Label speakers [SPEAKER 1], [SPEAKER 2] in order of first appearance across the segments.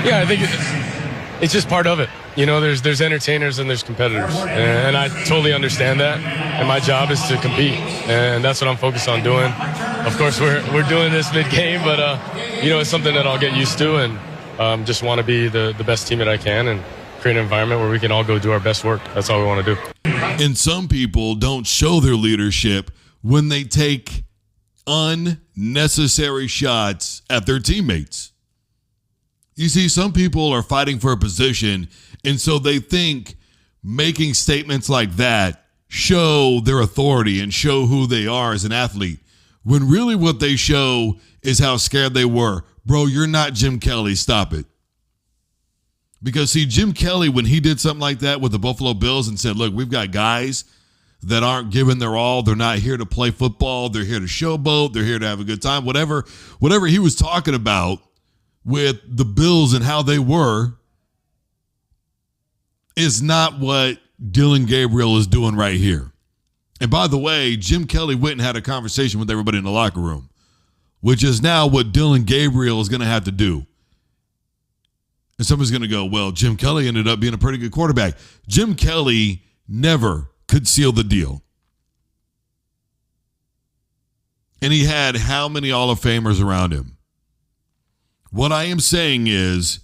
[SPEAKER 1] Yeah, I think it's just part of it. You know, there's entertainers and there's competitors, and I totally understand that. And my job is to compete, and that's what I'm focused on doing. Of course, we're doing this mid-game, but you know, it's something that I'll get used to, and just want to be the best team that I can and create an environment where we can all go do our best work. That's all we want to do.
[SPEAKER 2] And some people don't show their leadership when they take unnecessary shots at their teammates. You see, some people are fighting for a position, and so they think making statements like that show their authority and show who they are as an athlete, when really what they show is how scared they were. Bro, you're not Jim Kelly. Stop it. Because, see, Jim Kelly, when he did something like that with the Buffalo Bills and said, look, we've got guys that aren't giving their all. They're not here to play football. They're here to showboat. They're here to have a good time. Whatever he was talking about with the Bills and how they were is not what Dillon Gabriel is doing right here. And by the way, Jim Kelly went and had a conversation with everybody in the locker room, which is now what Dillon Gabriel is going to have to do. And somebody's going to go, well, Jim Kelly ended up being a pretty good quarterback. Jim Kelly never could seal the deal. And he had how many Hall of Famers around him? What I am saying is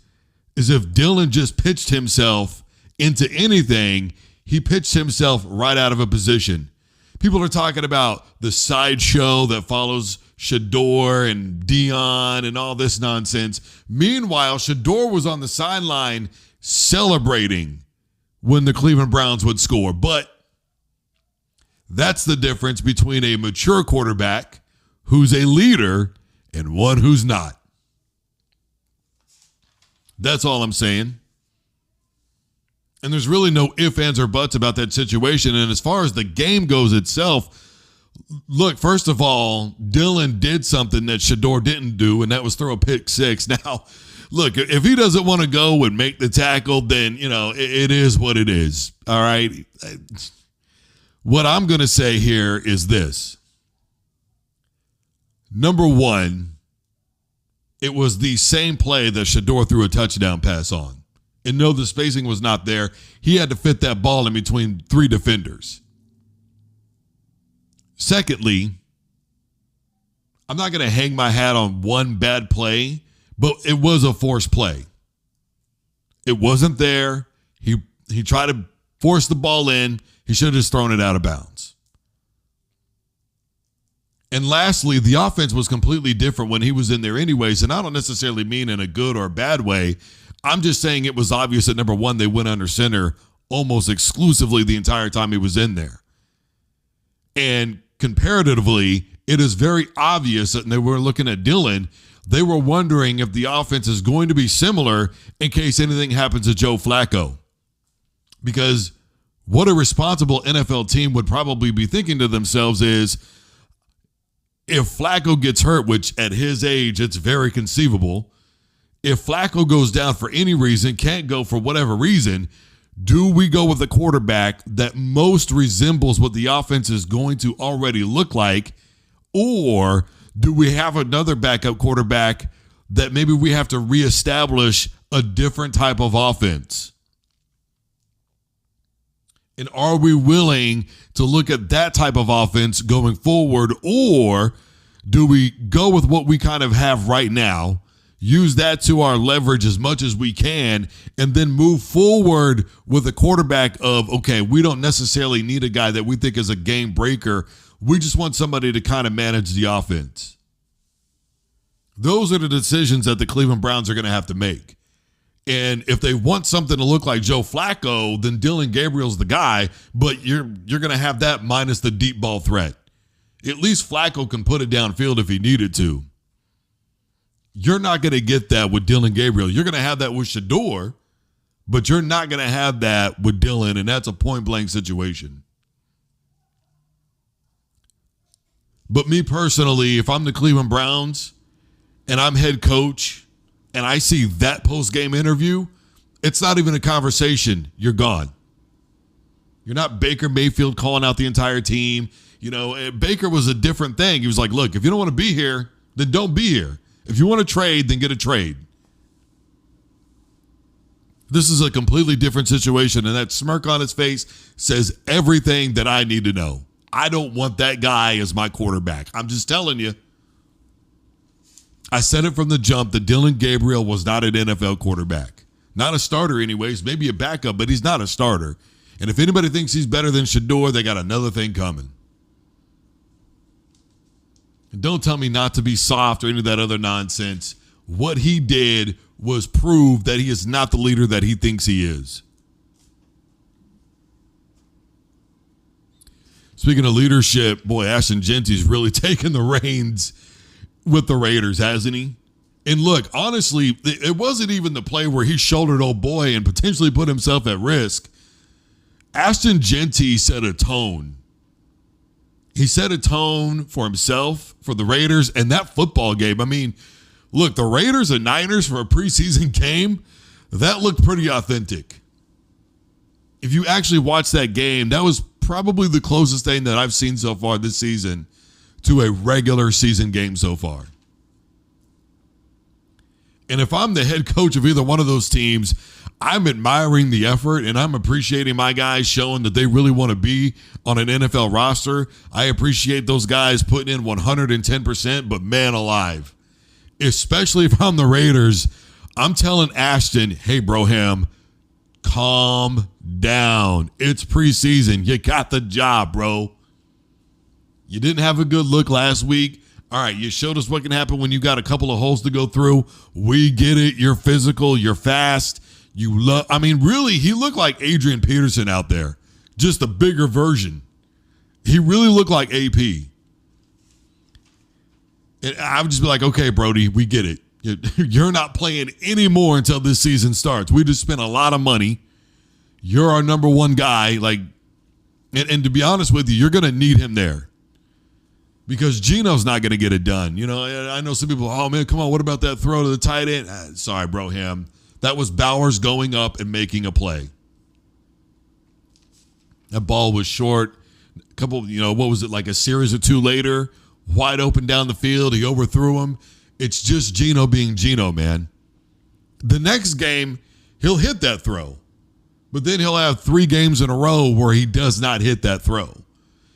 [SPEAKER 2] if Dillon just pitched himself into anything, he pitched himself right out of a position. People are talking about the sideshow that follows Shedeur and Dion and all this nonsense. Meanwhile, Shedeur was on the sideline celebrating when the Cleveland Browns would score. But that's the difference between a mature quarterback who's a leader and one who's not. That's all I'm saying. And there's really no ifs, ands, or buts about that situation. And as far as the game goes itself, look, first of all, Dillon did something that Shedeur didn't do, and that was throw a pick six. Now, look, if he doesn't want to go and make the tackle, then, you know, it is what it is. All right. What I'm going to say here is this. Number one, it was the same play that Shedeur threw a touchdown pass on. And no, the spacing was not there. He had to fit that ball in between three defenders. Secondly, I'm not going to hang my hat on one bad play, but it was a forced play. It wasn't there. He tried to force the ball in. He should have just thrown it out of bounds. And lastly, the offense was completely different when he was in there anyways, and I don't necessarily mean in a good or bad way. I'm just saying it was obvious that, number one, they went under center almost exclusively the entire time he was in there. And comparatively, it is very obvious that they were looking at Dillon. They were wondering if the offense is going to be similar in case anything happens to Joe Flacco. Because what a responsible NFL team would probably be thinking to themselves is, if Flacco gets hurt, which at his age, it's very conceivable, if Flacco goes down for any reason, can't go for whatever reason, do we go with a quarterback that most resembles what the offense is going to already look like? Or do we have another backup quarterback that maybe we have to reestablish a different type of offense? And are we willing to look at that type of offense going forward? Or do we go with what we kind of have right now, use that to our leverage as much as we can, and then move forward with a quarterback of, okay, we don't necessarily need a guy that we think is a game breaker. We just want somebody to kind of manage the offense. Those are the decisions that the Cleveland Browns are going to have to make. And if they want something to look like Joe Flacco, then Dillon Gabriel's the guy, but you're going to have that minus the deep ball threat. At least Flacco can put it downfield if he needed to. You're not going to get that with Dillon Gabriel. You're going to have that with Shedeur, but you're not going to have that with Dillon, and that's a point-blank situation. But me personally, if I'm the Cleveland Browns and I'm head coach and I see that post-game interview, it's not even a conversation. You're gone. You're not Baker Mayfield calling out the entire team. You know, Baker was a different thing. He was like, look, if you don't want to be here, then don't be here. If you want to trade, then get a trade. This is a completely different situation, and that smirk on his face says everything that I need to know. I don't want that guy as my quarterback. I'm just telling you. I said it from the jump that Dillon Gabriel was not an NFL quarterback. Not a starter anyways, maybe a backup, but he's not a starter. And if anybody thinks he's better than Shedeur, they got another thing coming. And don't tell me not to be soft or any of that other nonsense. What he did was prove that he is not the leader that he thinks he is. Speaking of leadership, boy, Ashton Jeanty's really taken the reins with the Raiders, hasn't he? And look, honestly, it wasn't even the play where he shouldered old boy and potentially put himself at risk. Ashton Jeanty set a tone. He set a tone for himself, for the Raiders, and that football game. I mean, look, the Raiders and Niners for a preseason game, that looked pretty authentic. If you actually watch that game, that was probably the closest thing that I've seen so far this season to a regular season game so far. And if I'm the head coach of either one of those teams, I'm admiring the effort and I'm appreciating my guys showing that they really want to be on an NFL roster. I appreciate those guys putting in 110%, but man alive, especially if I'm the Raiders, I'm telling Ashton, hey, Broham, calm down. It's preseason. You got the job, bro. You didn't have a good look last week. All right, you showed us what can happen when you got a couple of holes to go through. We get it. You're physical. You're fast. Really, he looked like Adrian Peterson out there. Just a bigger version. He really looked like AP. And I would just be like, okay, Brody, we get it. You're not playing anymore until this season starts. We just spent a lot of money. You're our number one guy. And to be honest with you, you're going to need him there. Because Geno's not going to get it done. You know, I know some people, oh, man, come on, what about that throw to the tight end? Sorry, Broham. That was Bowers going up and making a play. That ball was short. A couple, what was it, like a series or two later? Wide open down the field. He overthrew him. It's just Geno being Geno, man. The next game, he'll hit that throw. But then he'll have 3 games in a row where he does not hit that throw.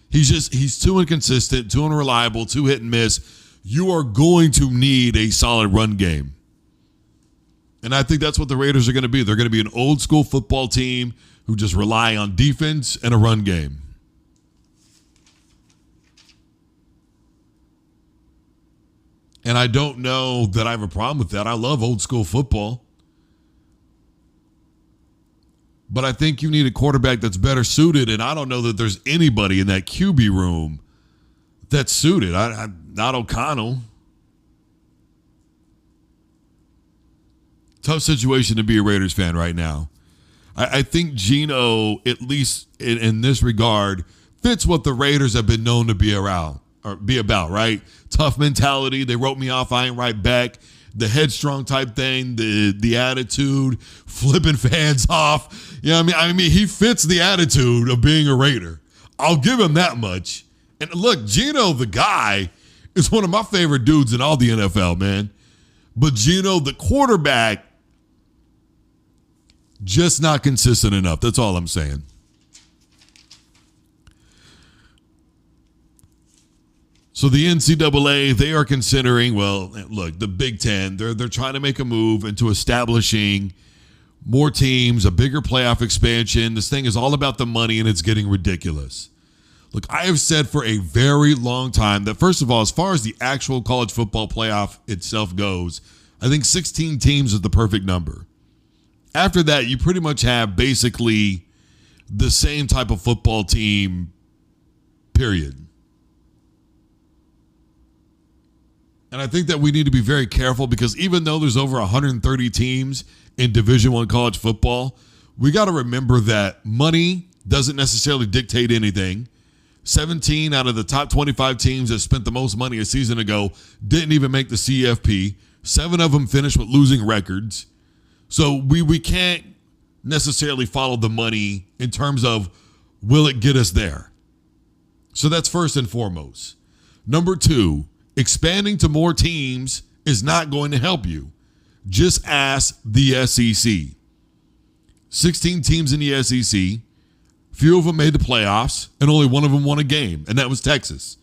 [SPEAKER 2] He's too inconsistent, too unreliable, too hit and miss. You are going to need a solid run game. And I think that's what the Raiders are going to be. They're going to be an old school football team who just rely on defense and a run game. And I don't know that I have a problem with that. I love old school football. But I think you need a quarterback that's better suited, and I don't know that there's anybody in that QB room that's suited. Not O'Connell. Tough situation to be a Raiders fan right now. I think Geno, at least in this regard, fits what the Raiders have been known to be around or be about, right? Tough mentality. They wrote me off. I ain't right back. The headstrong type thing, the attitude, flipping fans off. I mean, he fits the attitude of being a Raider. I'll give him that much. And look, Geno, the guy, is one of my favorite dudes in all the NFL, man. But Geno, the quarterback, just not consistent enough. That's all I'm saying. So the NCAA, they are considering, well, look, the Big Ten, they're trying to make a move into establishing more teams, a bigger playoff expansion. This thing is all about the money, and it's getting ridiculous. Look, I have said for a very long time that, first of all, as far as the actual college football playoff itself goes, I think 16 teams is the perfect number. After that, you pretty much have basically the same type of football team, period. And I think that we need to be very careful because even though there's over 130 teams in Division I college football, we got to remember that money doesn't necessarily dictate anything. 17 out of the top 25 teams that spent the most money a season ago didn't even make the CFP. 7 of them finished with losing records. So we can't necessarily follow the money in terms of will it get us there. So that's first and foremost. Number 2, expanding to more teams is not going to help you. Just ask the SEC. 16 teams in the SEC. Few of them made the playoffs, and only one of them won a game, and that was Texas.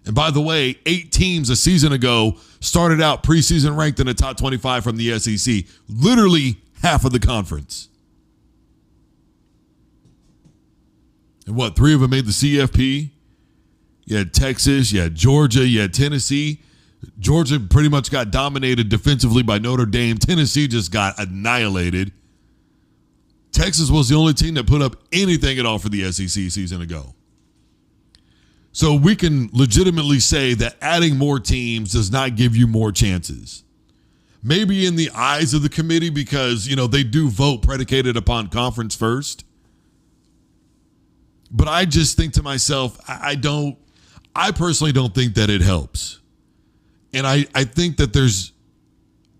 [SPEAKER 2] And by the way, 8 teams a season ago started out preseason ranked in the top 25 from the SEC. Literally half of the conference. And what, 3 of them made the CFP? You had Texas, you had Georgia, you had Tennessee. Georgia pretty much got dominated defensively by Notre Dame. Tennessee just got annihilated. Texas was the only team that put up anything at all for the SEC season ago. So we can legitimately say that adding more teams does not give you more chances. Maybe in the eyes of the committee because, they do vote predicated upon conference first. But I just think to myself, I personally don't think that it helps. And I think that there's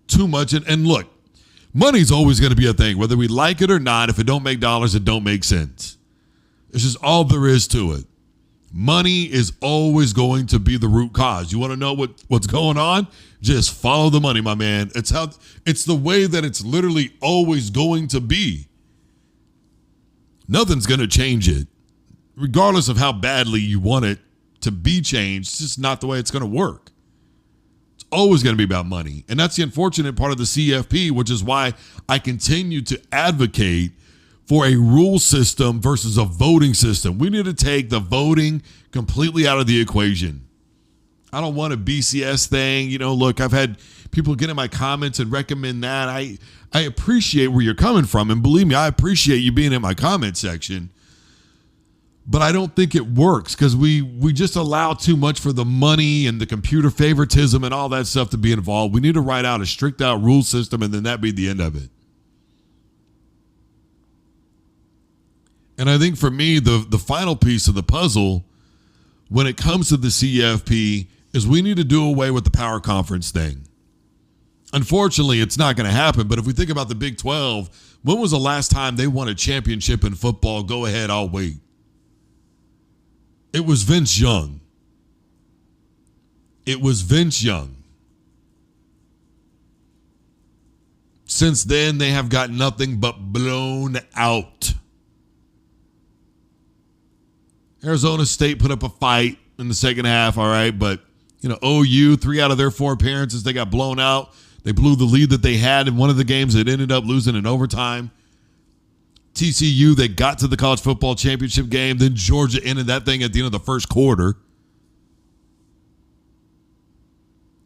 [SPEAKER 2] too much. And look, money's always going to be a thing, whether we like it or not. If it don't make dollars, it don't make sense. It's just all there is to it. Money is always going to be the root cause. You want to know what's going on? Just follow the money, my man. It's the way that it's literally always going to be. Nothing's going to change it. Regardless of how badly you want it to be changed, it's just not the way it's going to work. It's always going to be about money. And that's the unfortunate part of the CFP, which is why I continue to advocate for a rule system versus a voting system. We need to take the voting completely out of the equation. I don't want a BCS thing. Look, I've had people get in my comments and recommend that. I appreciate where you're coming from. And believe me, I appreciate you being in my comment section. But I don't think it works because we just allow too much for the money and the computer favoritism and all that stuff to be involved. We need to write out a strict out rule system and then that be the end of it. And I think for me, the final piece of the puzzle when it comes to the CFP is we need to do away with the power conference thing. Unfortunately, it's not going to happen. But if we think about the Big 12, when was the last time they won a championship in football? Go ahead, I'll wait. It was Vince Young. Since then, they have got nothing but blown out. Arizona State put up a fight in the second half, all right, but, OU, 3 out of their 4 appearances, they got blown out. They blew the lead that they had in one of the games that ended up losing in overtime. TCU, they got to the college football championship game. Then Georgia ended that thing at the end of the first quarter.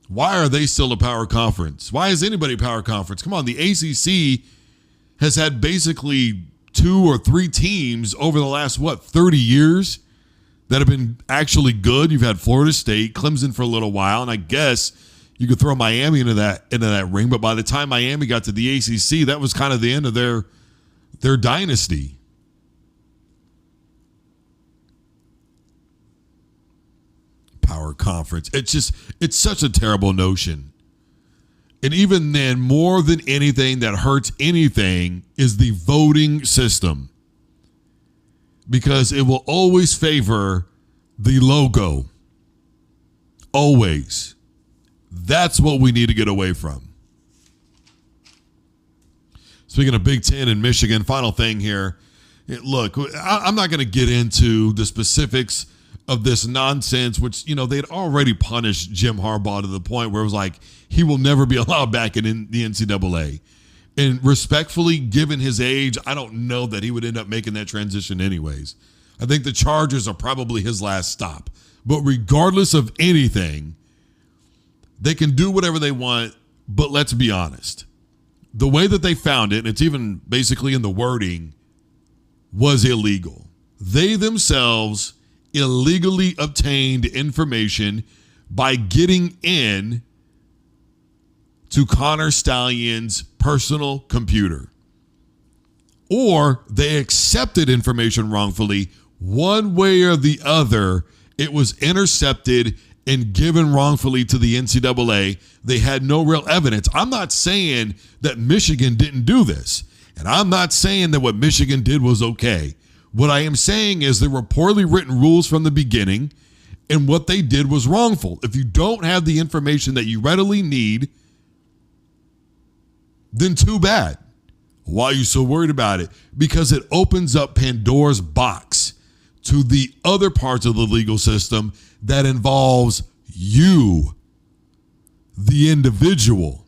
[SPEAKER 2] Why are they still a power conference? Why is anybody a power conference? Come on, the ACC has had basically 2 or 3 teams over the last, 30 years that have been actually good. You've had Florida State, Clemson for a little while, and I guess you could throw Miami into that ring. But by the time Miami got to the ACC, that was kind of the end of their dynasty. Power conference. It's such a terrible notion. And even then, more than anything that hurts anything is the voting system. Because it will always favor the logo. Always. That's what we need to get away from. Speaking of Big Ten and Michigan, final thing here. Look, I'm not going to get into the specifics of this nonsense, which, they'd already punished Jim Harbaugh to the point where it was like he will never be allowed back in the NCAA. And respectfully, given his age, I don't know that he would end up making that transition anyways. I think the Chargers are probably his last stop. But regardless of anything, they can do whatever they want, but let's be honest. The way that they found it, and it's even basically in the wording, was illegal. They themselves illegally obtained information by getting in to Connor Stallion's personal computer. Or they accepted information wrongfully. One way or the other, it was intercepted and given wrongfully to the NCAA. They had no real evidence. I'm not saying that Michigan didn't do this. And I'm not saying that what Michigan did was okay. What I am saying is there were poorly written rules from the beginning, and what they did was wrongful. If you don't have the information that you readily need, then too bad. Why are you so worried about it? Because it opens up Pandora's box to the other parts of the legal system that involves you, the individual.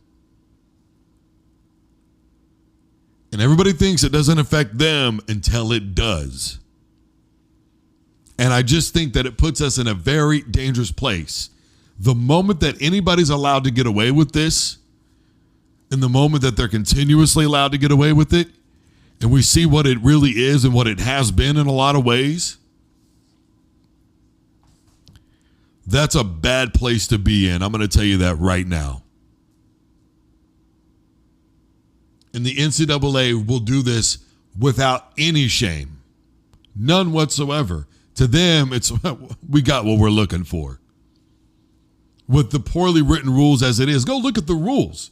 [SPEAKER 2] And everybody thinks it doesn't affect them until it does. And I just think that it puts us in a very dangerous place. The moment that anybody's allowed to get away with this, and the moment that they're continuously allowed to get away with it, and we see what it really is and what it has been in a lot of ways, that's a bad place to be in. I'm going to tell you that right now. And the NCAA will do this without any shame. None whatsoever. To them, it's we got what we're looking for. With the poorly written rules as it is, go look at the rules.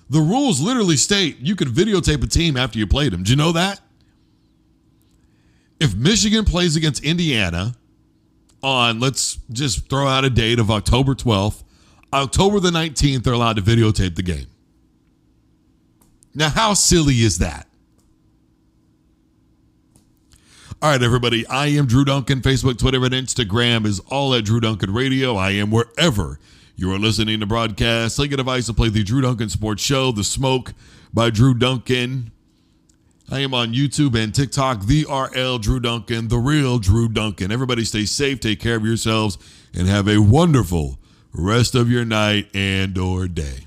[SPEAKER 2] The rules literally state you can videotape a team after you played them. Do you know that? If Michigan plays against Indiana on, let's just throw out a date of October 12th, October the 19th, they're allowed to videotape the game. Now, how silly is that? All right, everybody. I am Drew Duncan. Facebook, Twitter, and Instagram is all at Drew Duncan Radio. I am wherever you are listening to broadcasts. Take a device to play the Drew Duncan Sports Show, The Smoke by Drew Duncan. I am on YouTube and TikTok, the RL Drew Duncan, the real Drew Duncan. Everybody stay safe, take care of yourselves, and have a wonderful rest of your night and or day.